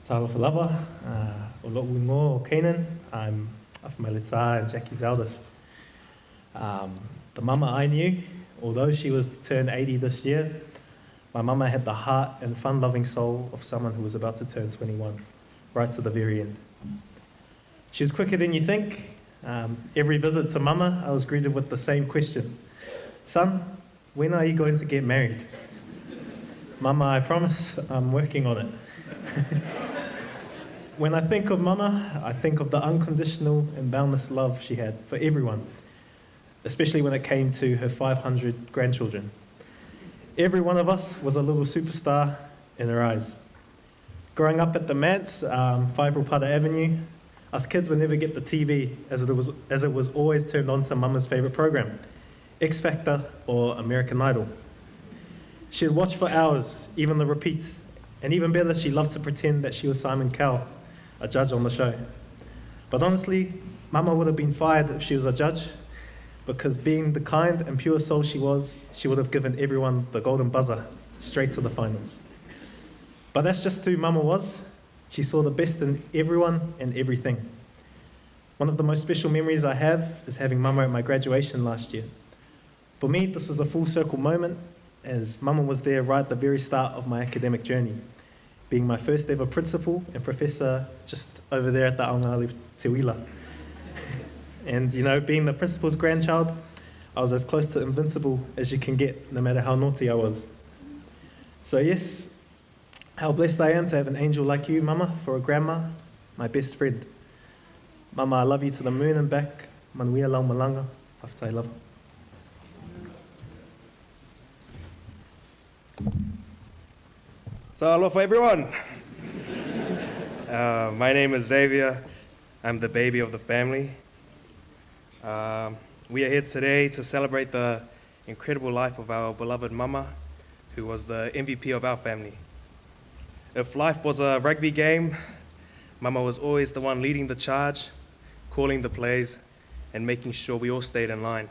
Tālawhalava, o lo'u ngō o Canaan. I'm Afamaleta and Jackie's eldest. The mama I knew, although she was to turn 80 this year, my mama had the heart and fun-loving soul of someone who was about to turn 21, right to the very end. She was quicker than you think. Every visit to mama, I was greeted with the same question. Son, when are you going to get married? Mama, I promise, I'm working on it. When I think of mama, I think of the unconditional and boundless love she had for everyone, especially when it came to her 500 grandchildren. Every one of us was a little superstar in her eyes. Growing up at the Mats, 5 Rupata Avenue, us kids would never get the TV as it was always turned on to mama's favourite program, X Factor or American Idol. She'd watch for hours, even the repeats, and even better, she loved to pretend that she was Simon Cowell, a judge on the show. But honestly, mama would have been fired if she was a judge, because being the kind and pure soul she was, she would have given everyone the golden buzzer straight to the finals. But that's just who mama was. She saw the best in everyone and everything. One of the most special memories I have is having mama at my graduation last year. For me, this was a full circle moment, as mama was there right at the very start of my academic journey, being my first ever principal and professor just over there at the Aongali Te Wila. And you know, being the principal's grandchild, I was as close to invincible as you can get, no matter how naughty I was. So yes, how blessed I am to have an angel like you, mama, for a grandma, my best friend. Mama, I love you to the moon and back. Manuia lau malanga, whawhatai lava. So aloha everyone. My name is Xavier. I'm the baby of the family. We are here today to celebrate the incredible life of our beloved mama, who was the MVP of our family. If life was a rugby game, mama was always the one leading the charge, calling the plays, and making sure we all stayed in line.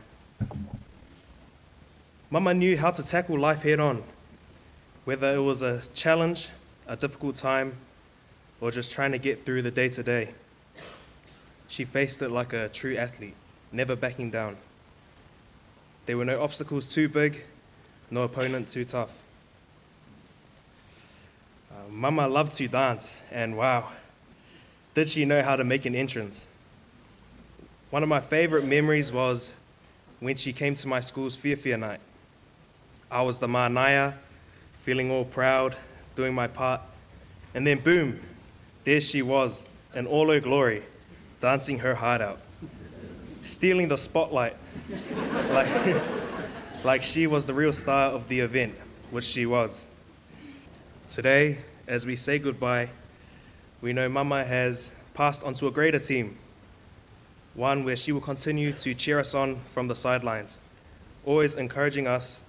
Mama knew how to tackle life head on, whether it was a challenge, a difficult time, or just trying to get through the day-to-day. She faced it like a true athlete, never backing down. There were no obstacles too big, no opponent too tough. Mama loved to dance, and wow, did she know how to make an entrance. One of my favorite memories was when she came to my school's Whiawhia night. I was the mānaia, feeling all proud, doing my part, and then boom, there she was in all her glory, dancing her heart out, stealing the spotlight, like she was the real star of the event, which she was. Today, as we say goodbye, we know mama has passed on to a greater team, one where she will continue to cheer us on from the sidelines, always encouraging us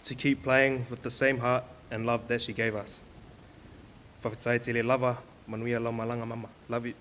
to keep playing with the same heart and love that she gave us. Whawhatai te le lava, manuia lau malanga mama. Love you.